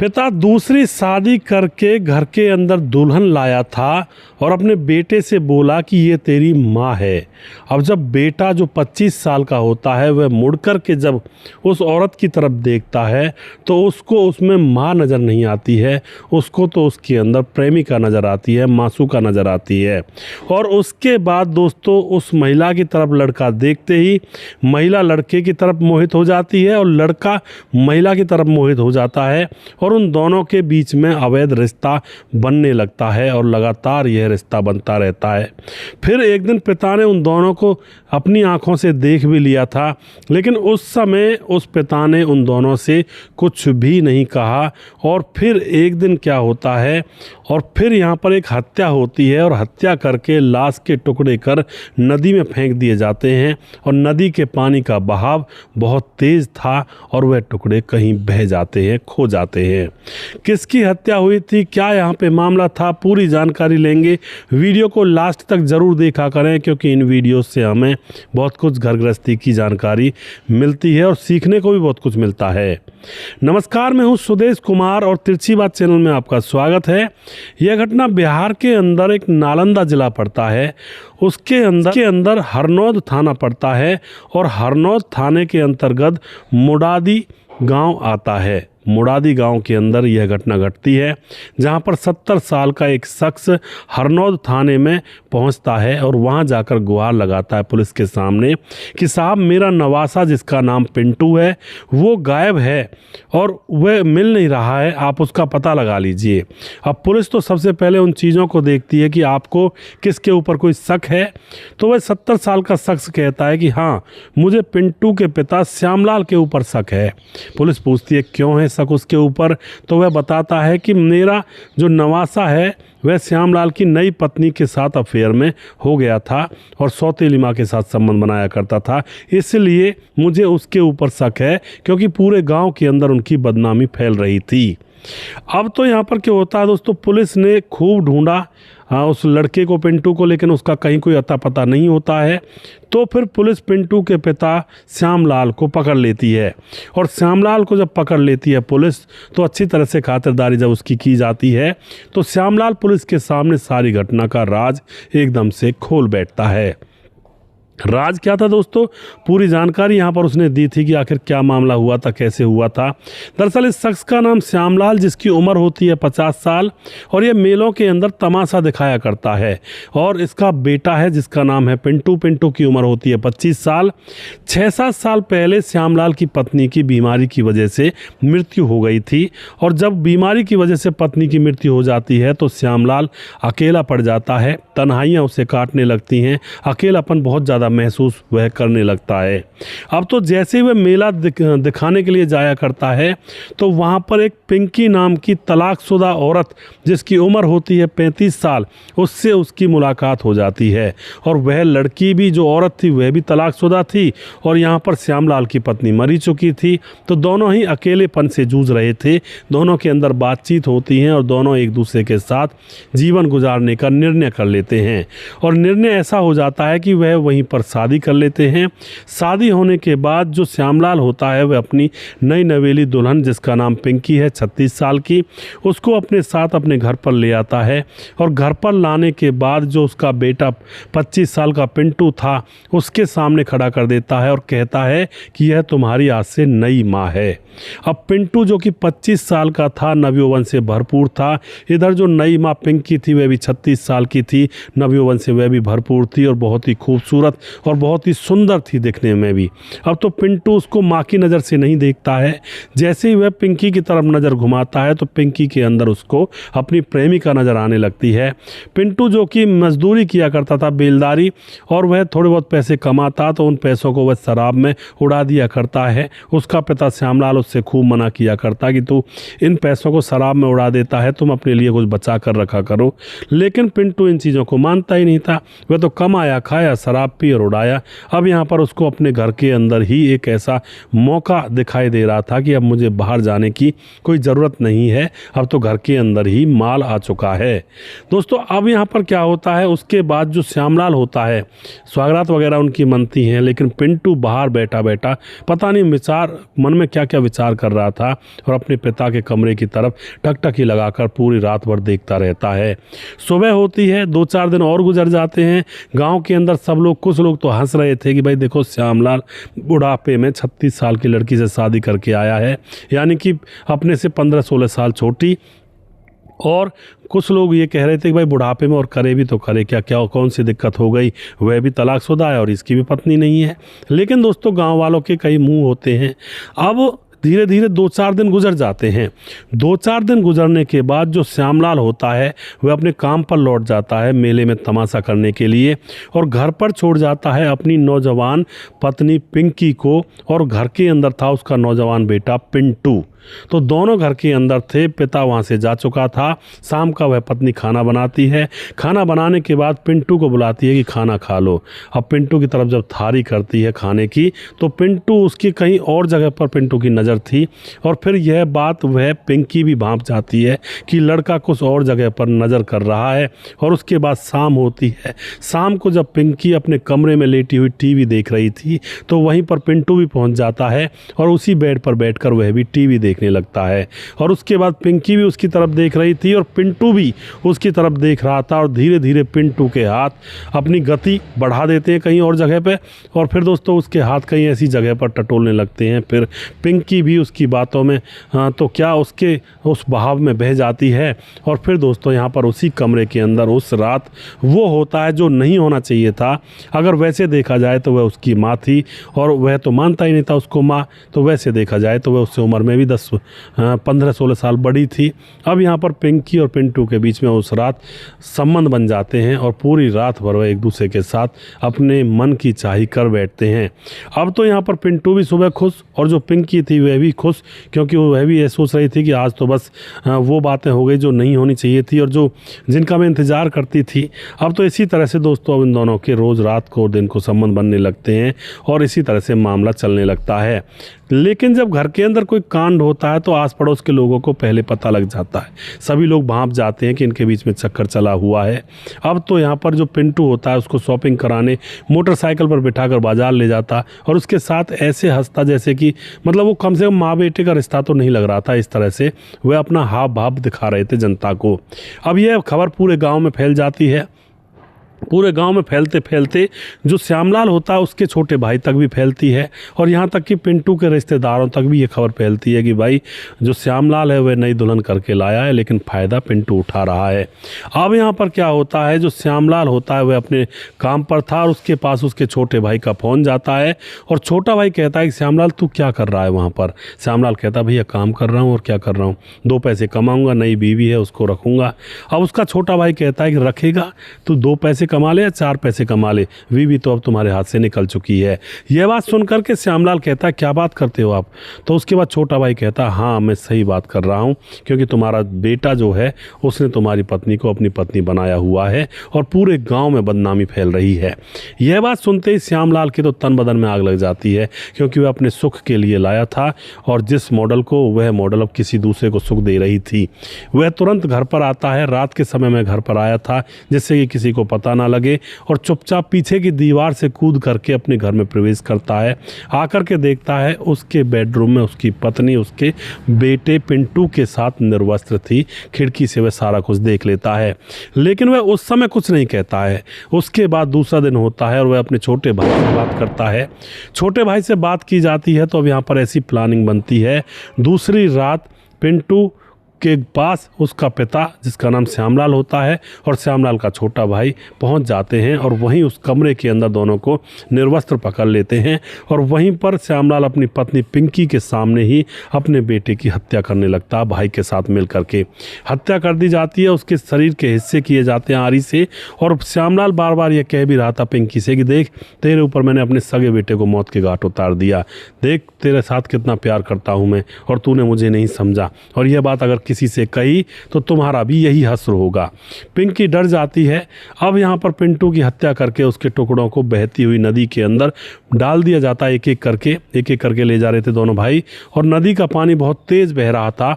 पिता दूसरी शादी करके घर के अंदर दुल्हन लाया था और अपने बेटे से बोला कि ये तेरी माँ है। अब जब बेटा जो 25 साल का होता है वह मुड़ कर के जब उस औरत की तरफ देखता है तो उसको उसमें माँ नज़र नहीं आती है, उसको तो उसके अंदर प्रेमिका नज़र आती है, मासूका नज़र आती है। और उसके बाद दोस्तों उस महिला की तरफ लड़का देखते ही महिला लड़के की तरफ मोहित हो जाती है और लड़का महिला की तरफ मोहित हो जाता है और उन दोनों के बीच में अवैध रिश्ता बनने लगता है और लगातार यह रिश्ता बनता रहता है। फिर एक दिन पिता ने उन दोनों को अपनी आंखों से देख भी लिया था, लेकिन उस समय उस पिता ने उन दोनों से कुछ भी नहीं कहा। और फिर एक दिन क्या होता है और फिर यहाँ पर एक हत्या होती है और हत्या करके लाश के टुकड़े कर नदी में फेंक दिए जाते हैं और नदी के पानी का बहाव बहुत तेज़ था और वह टुकड़े कहीं बह जाते हैं, खो जाते हैं। किसकी हत्या हुई थी, क्या यहाँ पे मामला था, पूरी जानकारी लेंगे। वीडियो को लास्ट तक ज़रूर देखा करें क्योंकि इन वीडियो से हमें बहुत कुछ घर गृहस्थी की जानकारी मिलती है और सीखने को भी बहुत कुछ मिलता है। नमस्कार, मैं हूँ सुदेश कुमार और तिरछी बात चैनल में आपका स्वागत है। यह घटना बिहार के अंदर एक नालंदा जिला पड़ता है, उसके अंदर हरनौद थाना पड़ता है और हरनौद थाने के अंतर्गत मुडादी गांव आता है। मुडादी गांव के अंदर यह घटना घटती है जहां पर 70 साल का एक शख्स हरनौद थाने में पहुंचता है और वहां जाकर गुहार लगाता है पुलिस के सामने कि साहब मेरा नवासा जिसका नाम पिंटू है वो गायब है और वह मिल नहीं रहा है, आप उसका पता लगा लीजिए। अब पुलिस तो सबसे पहले उन चीज़ों को देखती है कि आपको किसके ऊपर कोई शक है। तो वह 70 साल का शख्स कहता है कि हाँ, मुझे पिंटू के पिता श्यामलाल के ऊपर शक है। पुलिस पूछती है क्यों है शक उसके ऊपर, तो वह बताता है कि मेरा जो नवासा है वह श्यामलाल की नई पत्नी के साथ अफेयर में हो गया था और सौतेली माँ के साथ संबंध बनाया करता था, इसलिए मुझे उसके ऊपर शक है क्योंकि पूरे गांव के अंदर उनकी बदनामी फैल रही थी। अब तो यहाँ पर क्या होता है दोस्तों, पुलिस ने खूब ढूंढा उस लड़के को, पिंटू को, लेकिन उसका कहीं कोई अता पता नहीं होता है। तो फिर पुलिस पिंटू के पिता श्यामलाल को पकड़ लेती है और श्यामलाल को जब पकड़ लेती है पुलिस तो अच्छी तरह से खातिरदारी जब उसकी की जाती है तो श्यामलाल पुलिस के सामने सारी घटना का राज एकदम से खोल बैठता है। राज क्या था दोस्तों, पूरी जानकारी यहाँ पर उसने दी थी कि आखिर क्या मामला हुआ था, कैसे हुआ था। दरअसल इस शख्स का नाम श्यामलाल, जिसकी उम्र होती है 50 साल और ये मेलों के अंदर तमाशा दिखाया करता है और इसका बेटा है जिसका नाम है पिंटू। पिंटू की उम्र होती है 25 साल। 6-7 साल पहले श्यामलाल की पत्नी की बीमारी की वजह से मृत्यु हो गई थी और जब बीमारी की वजह से पत्नी की मृत्यु हो जाती है तो श्यामलाल अकेला पड़ जाता है, तन्हाइयाँ उसे काटने लगती हैं, अकेलापन बहुत ज़्यादा महसूस वह करने लगता है। अब तो जैसे ही वह मेला दिखाने के लिए जाया करता है तो वहाँ पर एक पिंकी नाम की तलाकशुदा औरत जिसकी उम्र होती है 35 साल, उससे उसकी मुलाकात हो जाती है और वह लड़की भी जो औरत थी वह भी तलाकशुदा थी और यहाँ पर श्यामलाल की पत्नी मरी चुकी थी। तो दोनों ही अकेलेपन से जूझ रहे थे, दोनों के अंदर बातचीत होती है और दोनों एक दूसरे के साथ जीवन गुजारने का निर्णय कर लेते हैं और निर्णय ऐसा हो जाता है कि वह वहीं पर शादी कर लेते हैं। शादी होने के बाद जो श्यामलाल होता है वह अपनी नई नवेली दुल्हन जिसका नाम पिंकी है 36 साल की, उसको अपने साथ अपने घर पर ले आता है और घर पर लाने के बाद जो उसका बेटा 25 साल का पिंटू था उसके सामने खड़ा कर देता है और कहता है कि यह तुम्हारी आज से नई माँ है। अब पिंटू जो कि 25 साल का था, नवयौवन से भरपूर था, इधर जो नई माँ पिंकी थी वह भी 36 साल की थी, नवयौवन से वह भी भरपूर थी और बहुत ही खूबसूरत और बहुत ही सुंदर थी दिखने में भी। अब तो पिंटू उसको माँ की नज़र से नहीं देखता है, जैसे ही वह पिंकी की तरफ नज़र घुमाता है तो पिंकी के अंदर उसको अपनी प्रेमिका नज़र आने लगती है। पिंटू जो कि मजदूरी किया करता था, बेलदारी, और वह थोड़े बहुत पैसे कमाता तो उन पैसों को वह शराब में उड़ा दिया करता है। उसका पिता श्यामलाल उससे खूब मना किया करता कि तू इन पैसों को शराब में उड़ा देता है, तुम अपने लिए कुछ बचा कर रखा करो, लेकिन पिंटू इन चीज़ों को मानता ही नहीं था। वह तो कमाया खाया, शराब पी मारी और उड़ाया। अब यहाँ पर उसको अपने घर के अंदर ही एक ऐसा मौका दिखाई दे रहा था कि अब मुझे बाहर जाने की कोई ज़रूरत नहीं है, अब तो घर के अंदर ही माल आ चुका है। दोस्तों अब यहाँ पर क्या होता है, उसके बाद जो श्यामलाल होता है, स्वागत वगैरह उनकी मनती हैं, लेकिन पिंटू बाहर बैठा बैठा पता नहीं विचार मन में क्या क्या विचार कर रहा था और अपने पिता के कमरे की तरफ टकटकी लगाकर पूरी रात भर देखता रहता है। सुबह होती है, 2-4 दिन और गुजर जाते हैं। गांव के अंदर सब लोग, कुछ लोग तो हंस रहे थे कि भाई देखो श्यामलाल बुढ़ापे में 36 साल की लड़की से शादी करके आया है, यानी कि अपने से 15-16 साल छोटी। और कुछ लोग ये कह रहे थे कि भाई बुढ़ापे में और करे भी तो करे क्या, क्या कौन सी दिक्कत हो गई, वह भी तलाकशुदा है और इसकी भी पत्नी नहीं है। लेकिन दोस्तों गांव वालों के कई मुंह होते हैं। अब धीरे धीरे 2-4 दिन गुजर जाते हैं। 2-4 दिन गुजरने के बाद जो श्यामलाल होता है वह अपने काम पर लौट जाता है मेले में तमाशा करने के लिए, और घर पर छोड़ जाता है अपनी नौजवान पत्नी पिंकी को, और घर के अंदर था उसका नौजवान बेटा पिंटू। तो दोनों घर के अंदर थे, पिता वहाँ से जा चुका था। शाम का वह पत्नी खाना बनाती है। खाना बनाने के बाद पिंटू को बुलाती है कि खाना खा लो। अब पिंटू की तरफ जब थारी करती है खाने की, तो पिंटू उसकी कहीं और जगह पर पिंटू की नज़र थी, और फिर यह बात वह पिंकी भी भांप जाती है कि लड़का कुछ और जगह पर नज़र कर रहा है। और उसके बाद शाम होती है। शाम को जब पिंकी अपने कमरे में लेटी हुई टीवी देख रही थी, तो वहीं पर पिंटू भी पहुँच जाता है और उसी बेड पर बैठकर वह भी टीवी देखने लगता है। और उसके बाद पिंकी भी उसकी तरफ देख रही थी और पिंटू भी उसकी तरफ देख रहा था, और धीरे धीरे पिंटू के हाथ अपनी गति बढ़ा देते हैं कहीं और जगह पे, और फिर दोस्तों उसके हाथ कहीं ऐसी जगह पर टटोलने लगते हैं। फिर पिंकी भी उसकी बातों में तो क्या उसके उस बहाव में बह जाती है। और फिर दोस्तों यहाँ पर उसी कमरे के अंदर उस रात वो होता है जो नहीं होना चाहिए था। अगर वैसे देखा जाए तो वह उसकी माँ थी, और वह तो मानता ही नहीं था उसको माँ, तो वैसे देखा जाए तो वह उससे उम्र में भी 15-16 साल बड़ी थी। अब यहाँ पर पिंकी और पिंटू के बीच में उस रात संबंध बन जाते हैं, और पूरी रात भर वह एक दूसरे के साथ अपने मन की चाही कर बैठते हैं। अब तो यहाँ पर पिंटू भी सुबह खुश, और जो पिंकी थी वह भी खुश, क्योंकि वह भी ये सोच रही थी कि आज तो बस वो बातें हो गई जो नहीं होनी चाहिए थी और जो जिनका मैं इंतज़ार करती थी। अब तो इसी तरह से दोस्तों अब इन दोनों के रोज़ रात को दिन को संबंध बनने लगते हैं, और इसी तरह से मामला चलने लगता है। लेकिन जब घर के अंदर कोई कांड होता है तो आस पड़ोस के लोगों को पहले पता लग जाता है। सभी लोग भांप जाते हैं कि इनके बीच में चक्कर चला हुआ है। अब तो यहाँ पर जो पिंटू होता है उसको शॉपिंग कराने मोटरसाइकिल पर बिठाकर बाजार ले जाता, और उसके साथ ऐसे हंसता जैसे कि मतलब वो कम से कम माँ बेटे का रिश्ता तो नहीं लग रहा था। इस तरह से वह अपना हाव भाव दिखा रहे थे जनता को। अब यह खबर पूरे गाँव में फैल जाती है। पूरे गांव में फैलते फैलते जो श्यामलाल होता है उसके छोटे भाई तक भी फैलती है, और यहाँ तक कि पिंटू के रिश्तेदारों तक भी ये खबर फैलती है कि भाई जो श्यामलाल है वह नई दुल्हन करके लाया है, लेकिन फ़ायदा पिंटू उठा रहा है। अब यहाँ पर क्या होता है, जो श्यामलाल होता है वह अपने काम पर था, और उसके पास उसके छोटे भाई का फ़ोन जाता है, और छोटा भाई कहता है कि श्यामलाल तू क्या कर रहा है वहाँ पर। श्यामलाल कहता है भैया काम कर रहा हूँ, और क्या कर रहा हूँ, 2 पैसे कमाऊँगा, नई बीवी है उसको रखूँगा। अब उसका छोटा भाई कहता है कि रखेगा तू, 2 पैसे कमा ले या 4 पैसे कमा ले, बीवी तो अब तुम्हारे हाथ से निकल चुकी है। यह बात सुनकर के श्यामलाल कहता है क्या बात करते हो आप। तो उसके बाद छोटा भाई कहता है हाँ मैं सही बात कर रहा हूँ, क्योंकि तुम्हारा बेटा जो है उसने तुम्हारी पत्नी को अपनी पत्नी बनाया हुआ है, और पूरे गांव में बदनामी फैल रही है। यह बात सुनते ही श्यामलाल के तो तन बदन में आग लग जाती है, क्योंकि वह अपने सुख के लिए लाया था, और जिस मॉडल को वह मॉडल अब किसी दूसरे को सुख दे रही थी। वह तुरंत घर पर आता है, रात के समय में घर पर आया था जिससे कि किसी को पता ना लगे, और चुपचाप पीछे की दीवार से कूद करके अपने घर में प्रवेश करता है। आकर के देखता है उसके बेडरूम में उसकी पत्नी उसके बेटे पिंटू के साथ निर्वस्त्र थी। खिड़की से वह सारा कुछ देख लेता है, लेकिन वह उस समय कुछ नहीं कहता है। उसके बाद दूसरा दिन होता है और वह अपने छोटे भाई से बात करता है। छोटे भाई से बात की जाती है तो अब यहाँ पर ऐसी प्लानिंग बनती है, दूसरी रात पिंटू के पास उसका पिता जिसका नाम श्यामलाल होता है और श्यामलाल का छोटा भाई पहुंच जाते हैं, और वहीं उस कमरे के अंदर दोनों को निर्वस्त्र पकड़ लेते हैं, और वहीं पर श्यामलाल अपनी पत्नी पिंकी के सामने ही अपने बेटे की हत्या करने लगता है। भाई के साथ मिल करके हत्या कर दी जाती है, उसके शरीर के हिस्से किए जाते हैं आरी से, और श्यामलाल बार बार ये कह भी रहा था पिंकी से कि देख तेरे ऊपर मैंने अपने सगे बेटे को मौत के घाट उतार दिया, देख तेरे साथ कितना प्यार करता हूँ मैं, और तूने मुझे नहीं समझा, और यह बात अगर किसी से कही तो तुम्हारा भी यही हश्र होगा। पिंकी डर जाती है। अब यहाँ पर पिंटू की हत्या करके उसके टुकड़ों को बहती हुई नदी के अंदर डाल दिया जाता है। एक एक करके ले जा रहे थे दोनों भाई, और नदी का पानी बहुत तेज़ बह रहा था।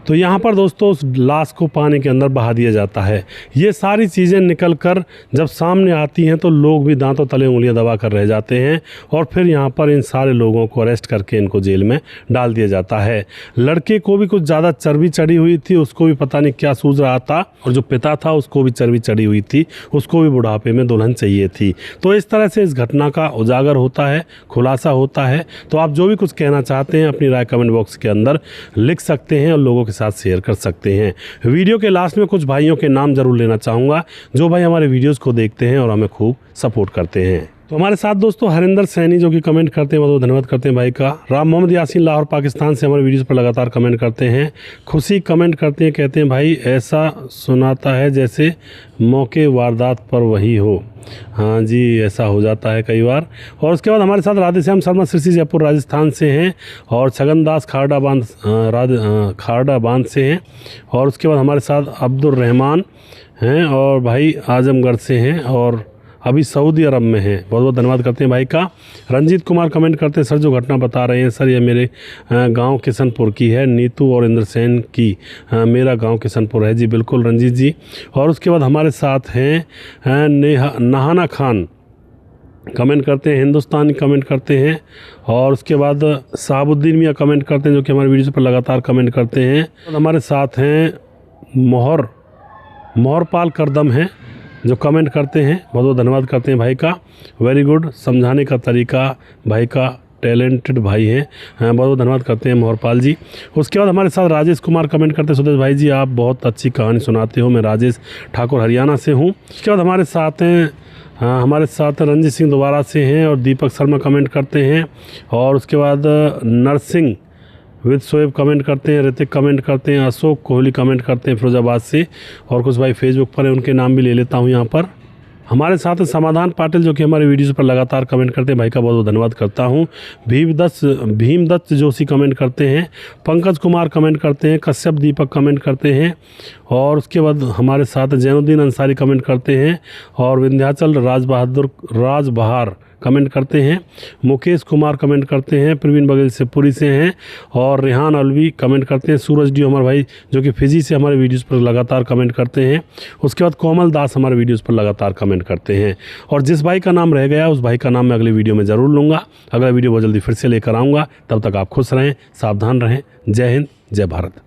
तो यहाँ पर दोस्तों उस लाश को पानी के अंदर बहा दिया जाता है। ये सारी चीज़ें निकल कर जब सामने आती हैं तो लोग भी दांतों तले उंगलियां दबा कर रह जाते हैं, और फिर यहाँ पर इन सारे लोगों को अरेस्ट करके इनको जेल में डाल दिया जाता है। लड़के को भी कुछ ज़्यादा चर्बी चढ़ी हुई थी, उसको भी पता नहीं क्या सूझ रहा था, और जो पिता था उसको भी चर्बी चढ़ी हुई थी, उसको भी बुढ़ापे में दुल्हन चाहिए थी। तो इस तरह से इस घटना का उजागर होता है, खुलासा होता है। तो आप जो भी कुछ कहना चाहते हैं अपनी राय कमेंट बॉक्स के अंदर लिख सकते हैं और लोगों के साथ शेयर कर सकते हैं। वीडियो के लास्ट में कुछ भाइयों के नाम जरूर लेना चाहूँगा जो भाई हमारे वीडियोज़ को देखते हैं और हमें खूब सपोर्ट करते हैं। तो हमारे साथ दोस्तों हरिंदर सैनी जो कि कमेंट करते हैं, बहुत धन्यवाद करते हैं भाई का। राम मोहम्मद यासीन लाहौर पाकिस्तान से हमारे वीडियोस पर लगातार कमेंट करते हैं। खुशी कमेंट करते हैं, कहते हैं भाई ऐसा सुनाता है जैसे मौके वारदात पर वही हो। हाँ जी, ऐसा हो जाता है कई बार। और उसके बाद हमारे साथ राधेश्याम शर्मा सिरसी जयपुर राजस्थान से हैं, और छगन दास खारडा बांध से हैं। और उसके बाद हमारे साथ अब्दुल रहमान हैं, और भाई आजमगढ़ से हैं, और अभी सऊदी अरब में हैं। बहुत बहुत धन्यवाद करते हैं भाई का। रंजीत कुमार कमेंट करते हैं, सर जो घटना बता रहे हैं सर ये मेरे गांव किशनपुर की है, नीतू और इंद्रसेन की। मेरा गांव किशनपुर है जी, बिल्कुल रंजीत जी। और उसके बाद हमारे साथ हैं नहाना खान कमेंट करते हैं, हिंदुस्तानी कमेंट करते हैं। और उसके बाद साहबुद्दीन मियाँ कमेंट करते हैं जो कि हमारे वीडियो पर लगातार कमेंट करते हैं। हमारे साथ हैं मोहरपाल करदम हैं जो कमेंट करते हैं, बहुत बहुत धन्यवाद करते हैं भाई का। वेरी गुड, समझाने का तरीका भाई का, टैलेंटेड भाई हैं, बहुत बहुत धन्यवाद करते हैं मोहरपाल जी। उसके बाद हमारे साथ राजेश कुमार कमेंट करते हैं, सुदेश भाई जी आप बहुत अच्छी कहानी सुनाते हो, मैं राजेश ठाकुर हरियाणा से हूँ। उसके बाद हमारे साथ रंजीत सिंह दोबारा से हैं, और दीपक शर्मा कमेंट करते हैं। और उसके बाद नरसिंह विद शोएब कमेंट करते हैं, ऋतिक कमेंट करते हैं, अशोक कोहली कमेंट करते हैं फिरोजाबाद से, और कुछ भाई फेसबुक पर हैं, उनके नाम भी ले लेता हूं यहाँ पर। हमारे साथ समाधान पाटिल जो कि हमारे वीडियोस पर लगातार कमेंट करते हैं, भाई का बहुत बहुत धन्यवाद करता हूं। भीमदत्त जोशी कमेंट करते हैं, पंकज कुमार कमेंट करते हैं, कश्यप दीपक कमेंट करते हैं। और उसके बाद हमारे साथ जैनुद्दीन अंसारी कमेंट करते हैं, और विंध्याचल राजबहार कमेंट करते हैं, मुकेश कुमार कमेंट करते हैं, प्रवीण बघेल से पुरी से हैं, और रेहान अलवी कमेंट करते हैं, सूरज डी हमारे भाई जो कि फिजी से हमारे वीडियोस पर लगातार कमेंट करते हैं। उसके बाद कोमल दास हमारे वीडियोस पर लगातार कमेंट करते हैं। और जिस भाई का नाम रह गया उस भाई का नाम मैं अगले वीडियो में ज़रूर लूँगा। अगला वीडियो बहुत जल्दी फिर से लेकर आऊँगा, तब तक आप खुश रहें, सावधान रहें। जय हिंद, जय भारत।